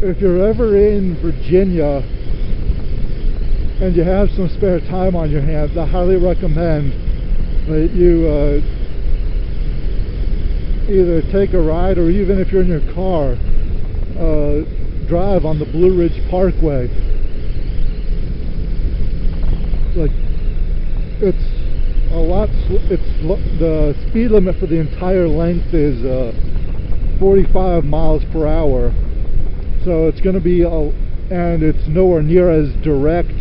if you're ever in Virginia and you have some spare time on your hands, I highly recommend that you either take a ride, or even if you're in your car, drive on the Blue Ridge Parkway. Like, it's a lot. The speed limit for the entire length is 45 miles per hour. So it's going to be, and it's nowhere near as direct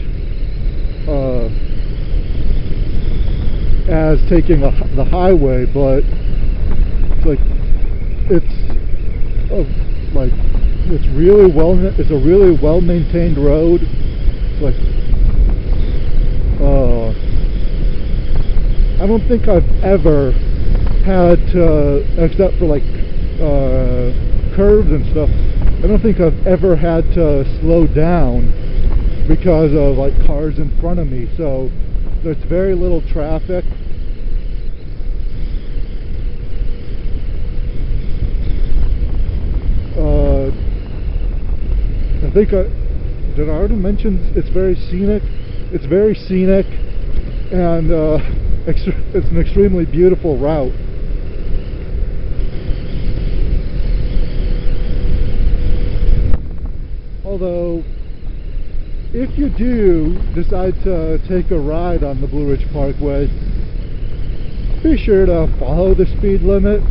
as taking the highway, but it's a really well maintained road. Like, I don't think I've ever had to, except for like curves and stuff, I don't think I've ever had to slow down because of like cars in front of me. So there's very little traffic. I think did I already mention it's very scenic? It's very scenic, and it's an extremely beautiful route. Although, if you do decide to take a ride on the Blue Ridge Parkway, be sure to follow the speed limit.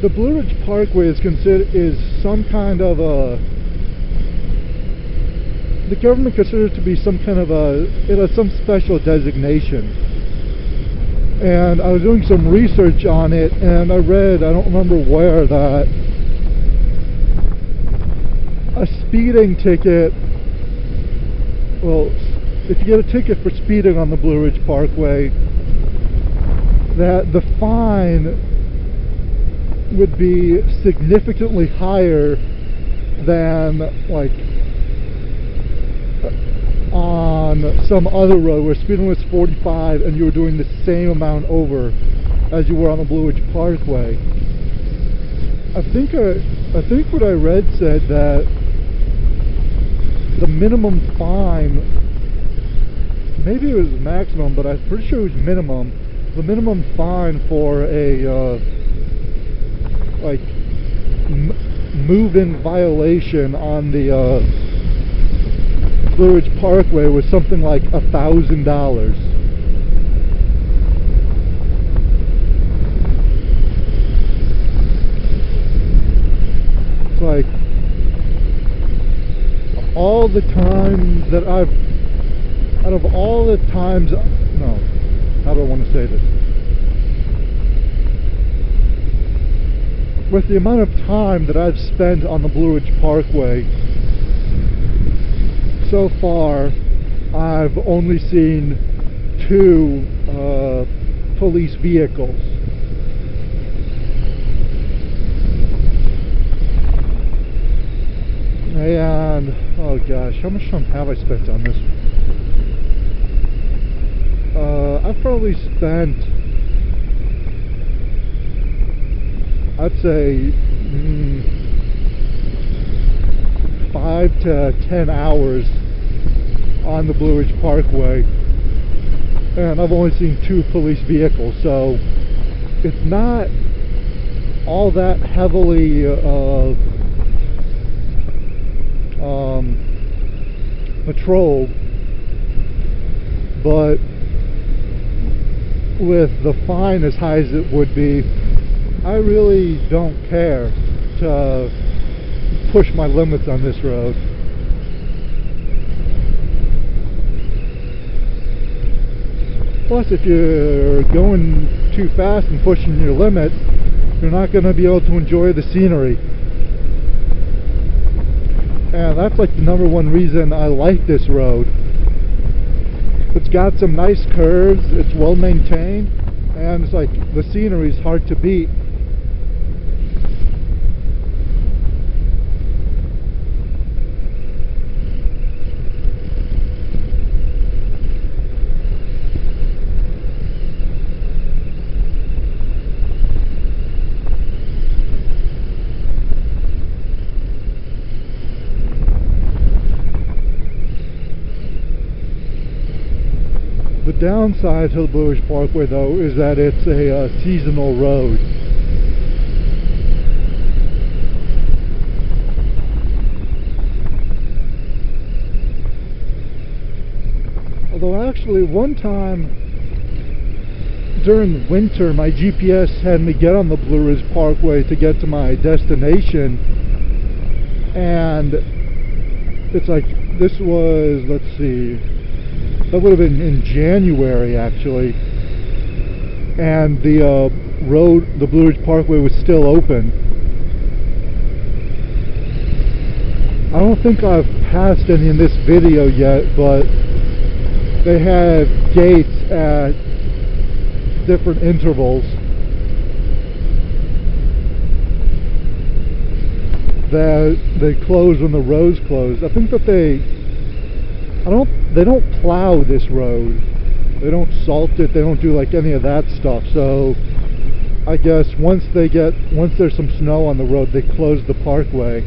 The Blue Ridge Parkway is some kind of the government considers it to be some kind of it has some special designation. And I was doing some research on it, and I read, I don't remember where, that a speeding ticket, well, if you get a ticket for speeding on the Blue Ridge Parkway, that the fine would be significantly higher than like on some other road where speeding was 45 and you were doing the same amount over as you were on the Blue Ridge Parkway. I think what I read said that the minimum fine, maybe it was maximum, but I'm pretty sure it was minimum. The minimum fine for a like move-in violation on the Blue Ridge Parkway was something like $1,000. It's like all the times that out of all the times, no, how do I want to say this? With the amount of time that I've spent on the Blue Ridge Parkway, so far I've only seen 2 police vehicles. And, oh gosh, how much time have I spent on this? I've probably spent, I'd say 5 to 10 hours on the Blue Ridge Parkway, and I've only seen 2 police vehicles, so it's not all that heavily patrolled, but with the fine as high as it would be, I really don't care to push my limits on this road. Plus, if you're going too fast and pushing your limits, you're not going to be able to enjoy the scenery. And that's like the #1 reason I like this road. It's got some nice curves, it's well maintained, and it's like the scenery is hard to beat. The downside to the Blue Ridge Parkway, though, is that it's a seasonal road. Although actually one time during winter my GPS had me get on the Blue Ridge Parkway to get to my destination, and it's like, this was, let's see, that would have been in January actually, and the the Blue Ridge Parkway was still open. I don't think I've passed any in this video yet, but they have gates at different intervals that they close when the road's closed. I think that they don't plow this road. They don't salt it. They don't do like any of that stuff. So I guess once there's some snow on the road, they close the parkway.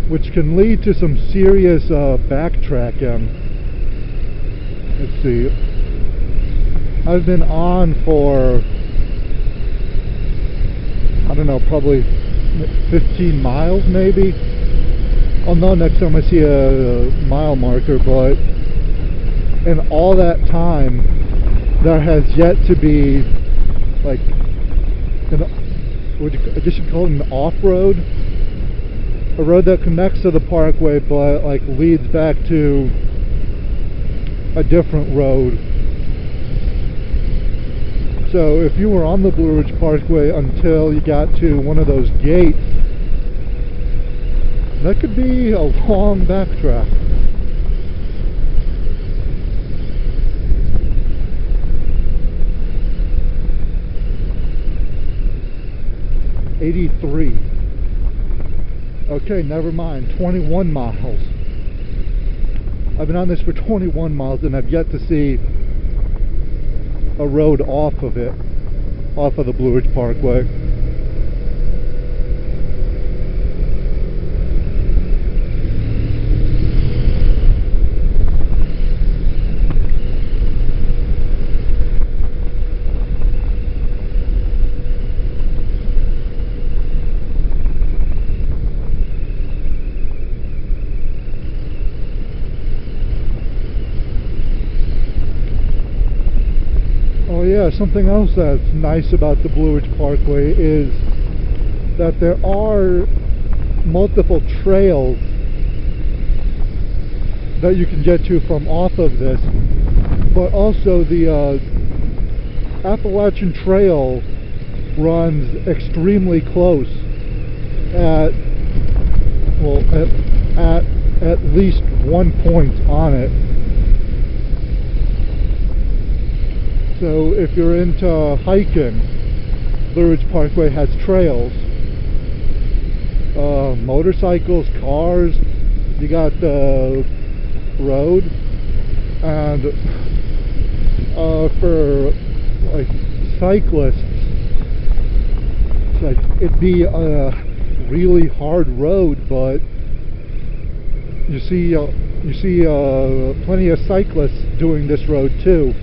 Which can lead to some serious backtracking. Let's see. I've been on for, I don't know, probably 15 miles maybe. I'll know next time I see a mile marker, but in all that time, there has yet to be, like, I guess you'd call it an off-road. A road that connects to the parkway but like leads back to a different road. So if you were on the Blue Ridge Parkway until you got to one of those gates, that could be a long backtrack. '83. Okay, never mind. 21 miles. I've been on this for 21 miles and I've yet to see a road off of it, off of the Blue Ridge Parkway. Oh yeah, something else that's nice about the Blue Ridge Parkway is that there are multiple trails that you can get to from off of this, but also the Appalachian Trail runs extremely close at least one point on it. So if you're into hiking, Blue Ridge Parkway has trails. Motorcycles, cars, you got the road, and for like cyclists, it's like it'd be a really hard road, but you see plenty of cyclists doing this road too.